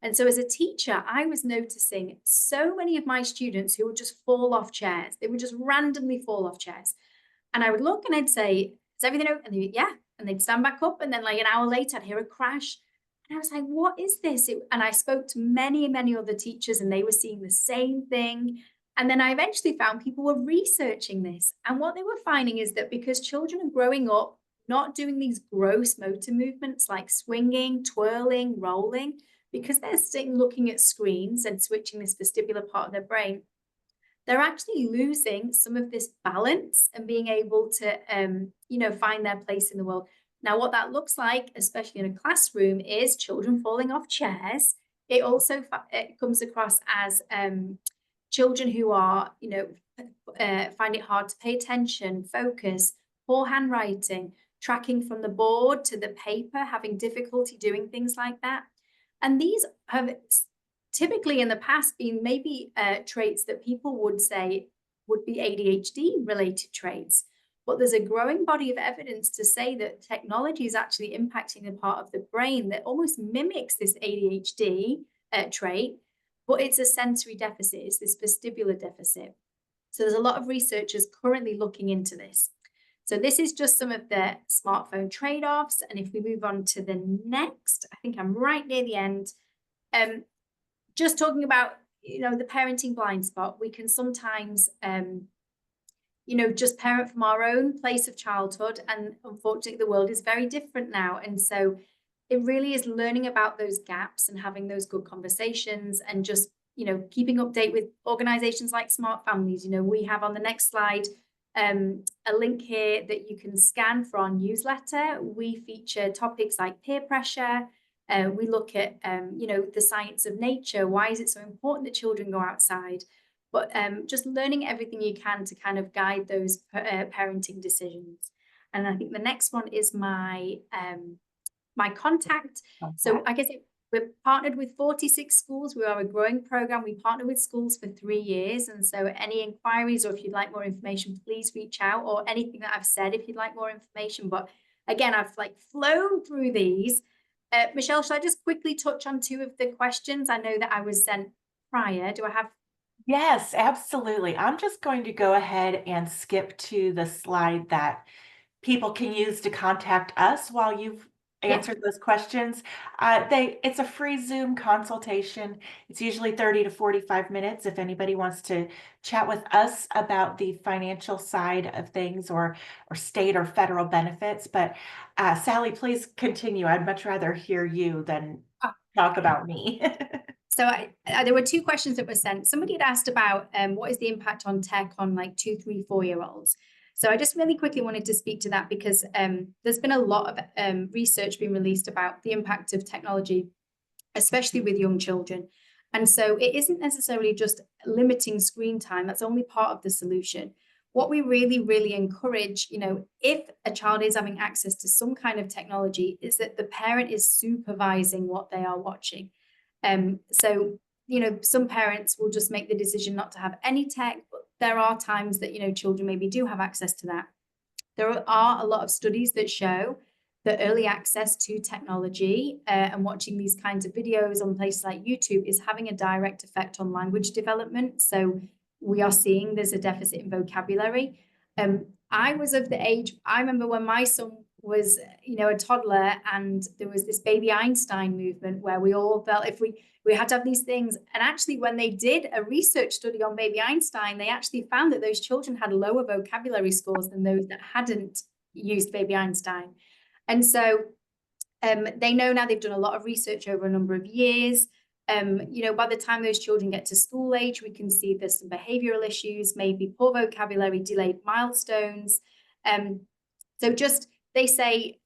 And so as a teacher, I was noticing so many of my students who would just fall off chairs. They would just randomly fall off chairs. And I would look and I'd say, is everything okay? And they'd, yeah. And they'd stand back up. And then like an hour later, I'd hear a crash. And I was like, what is this? And I spoke to many, many other teachers and they were seeing the same thing. And then I eventually found people were researching this. And what they were finding is that because children are growing up not doing these gross motor movements like swinging, twirling, rolling, because they're sitting looking at screens and switching this vestibular part of their brain, they're actually losing some of this balance and being able to, find their place in the world. Now, what that looks like, especially in a classroom, is children falling off chairs. It also it comes across as children who are, find it hard to pay attention, focus, poor handwriting, tracking from the board to the paper, having difficulty doing things like that. And these have typically in the past been maybe traits that people would say would be ADHD related traits. But there's a growing body of evidence to say that technology is actually impacting a part of the brain that almost mimics this ADHD trait, but it's a sensory deficit, it's this vestibular deficit. So there's a lot of researchers currently looking into this. So this is just some of the smartphone trade-offs. And if we move on to the next, I think I'm right near the end. Just talking about, the parenting blind spot, we can sometimes, just parent from our own place of childhood. And unfortunately, the world is very different now. And so it really is learning about those gaps and having those good conversations and just, keeping update with organizations like Smart Families. We have on the next slide a link here that you can scan for our newsletter. We feature topics like peer pressure. We look at, the science of nature. Why is it so important that children go outside? but just learning everything you can to kind of guide those parenting decisions. And I think the next one is my contact. So Okay. I guess we're partnered with 46 schools. We are a growing program. We partner with schools for 3 years. And so any inquiries, or if you'd like more information, please reach out, or anything that I've said, if you'd like more information. But again, I've like flown through these. Michelle, should I just quickly touch on two of the questions I know that I was sent prior? Do I have? Yes, absolutely. I'm just going to go ahead and skip to the slide that people can use to contact us while you've Yeah. answered those questions. It's a free Zoom consultation. It's usually 30 to 45 minutes if anybody wants to chat with us about the financial side of things, or state or federal benefits. But Sally, please continue. I'd much rather hear you than Oh, talk okay. about me. So there were two questions that were sent. Somebody had asked about what is the impact on tech on like 2, 3, 4 year olds. So I just really quickly wanted to speak to that because there's been a lot of research being released about the impact of technology, especially with young children. And so it isn't necessarily just limiting screen time. That's only part of the solution. What we really, really encourage, if a child is having access to some kind of technology, is that the parent is supervising what they are watching. So, some parents will just make the decision not to have any tech, but there are times that, children maybe do have access to that. There are a lot of studies that show that early access to technology and watching these kinds of videos on places like YouTube is having a direct effect on language development. So we are seeing there's a deficit in vocabulary. I was of the age, I remember when my son was, a toddler, and there was this baby Einstein movement where we all felt if we had to have these things. And actually, when they did a research study on baby Einstein, they actually found that those children had lower vocabulary scores than those that hadn't used baby Einstein. And so they know now, they've done a lot of research over a number of years. By the time those children get to school age, we can see there's some behavioral issues, maybe poor vocabulary, delayed milestones. So just, they say,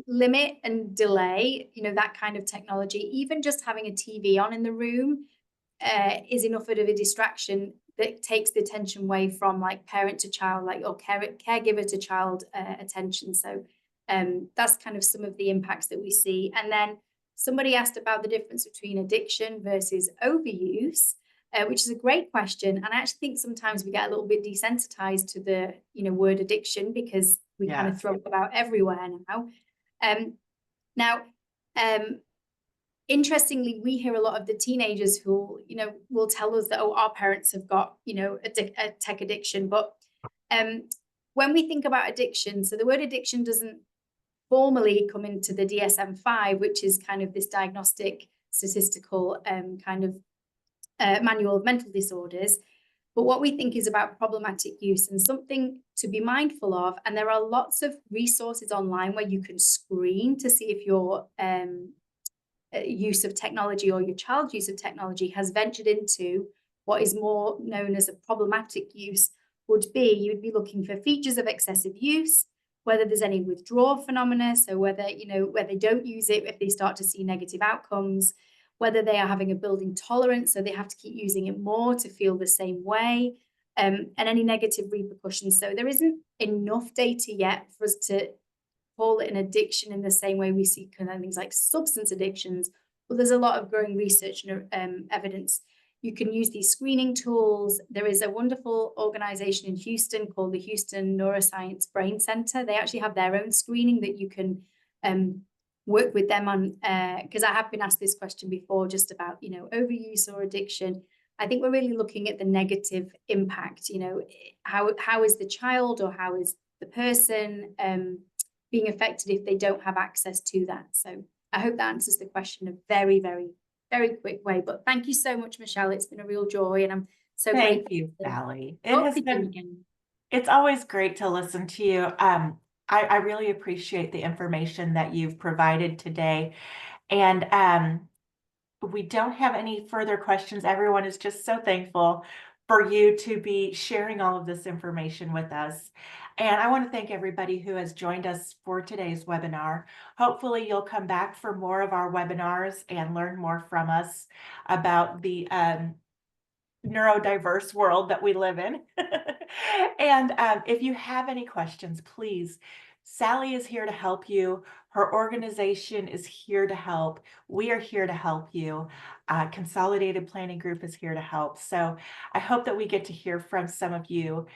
limit and delay, that kind of technology. Even just having a TV on in the room is enough of a distraction that takes the attention away from like parent to child, like, or caregiver to child attention. So that's kind of some of the impacts that we see. And then somebody asked about the difference between addiction versus overuse, which is a great question. And I actually think sometimes we get a little bit desensitized to the word addiction because we kind of Yes. throw it about everywhere now. Now, interestingly, we hear a lot of the teenagers who, will tell us that, oh, our parents have got, a tech addiction. But when we think about addiction, so the word addiction doesn't formally come into the DSM-5, which is kind of this diagnostic statistical kind of manual of mental disorders. But what we think is about problematic use and something to be mindful of. And there are lots of resources online where you can screen to see if your use of technology or your child's use of technology has ventured into what is more known as a problematic use. Would be, you would be looking for features of excessive use, whether there's any withdrawal phenomena, so whether, where they don't use it, if they start to see negative outcomes, whether they are having a building tolerance, so they have to keep using it more to feel the same way, and any negative repercussions. So there isn't enough data yet for us to call it an addiction in the same way we see kind of things like substance addictions, but there's a lot of growing research and evidence. You can use these screening tools. There is a wonderful organization in Houston called the Houston Neuroscience Brain Center. They actually have their own screening that you can work with them on, because I have been asked this question before just about, overuse or addiction. I think we're really looking at the negative impact, how is the child or how is the person being affected if they don't have access to that. So I hope that answers the question in a very, very, very quick way. But thank you so much, Michelle. It's been a real joy, and I'm so Thank grateful you, to Sally. talk with you again. It's always great to listen to you. I really appreciate the information that you've provided today. And we don't have any further questions. Everyone is just so thankful for you to be sharing all of this information with us. And I want to thank everybody who has joined us for today's webinar. Hopefully you'll come back for more of our webinars and learn more from us about the neurodiverse world that we live in. And if you have any questions, please, Sally is here to help you. Her organization is here to help. We are here to help you. Consolidated Planning Group is here to help. So I hope that we get to hear from some of you.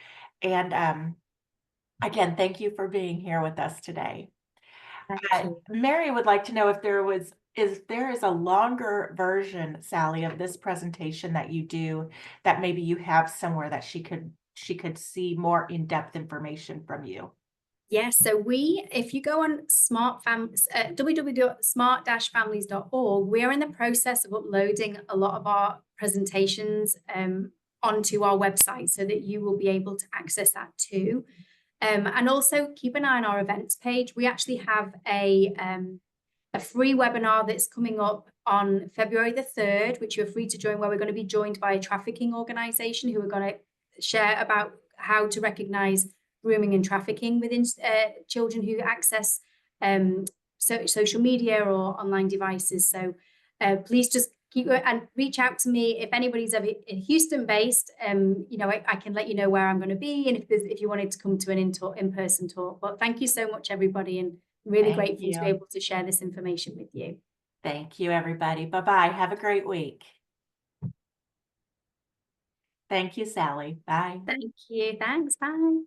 And again, thank you for being here with us today. Thank you. Mary would like to know if there is a longer version, Sally, of this presentation that you do that maybe you have somewhere that she could see more in-depth information from you. Yes, so if you go on www.smart-families.org, we are in the process of uploading a lot of our presentations onto our website so that you will be able to access that too. And also keep an eye on our events page. We actually have a free webinar that's coming up on February the 3rd, which you're free to join, where we're going to be joined by a trafficking organization who are going to share about how to recognize grooming and trafficking within children who access social media or online devices. So please just keep and reach out to me if anybody's ever Houston based. I can let you know where I'm going to be, and if you wanted to come to an in-person talk. But thank you so much, everybody, and really grateful to be able to share this information with you. Thank you, everybody. Bye-bye. Have a great week. Thank you, Sally. Bye. Thank you. Thanks. Bye.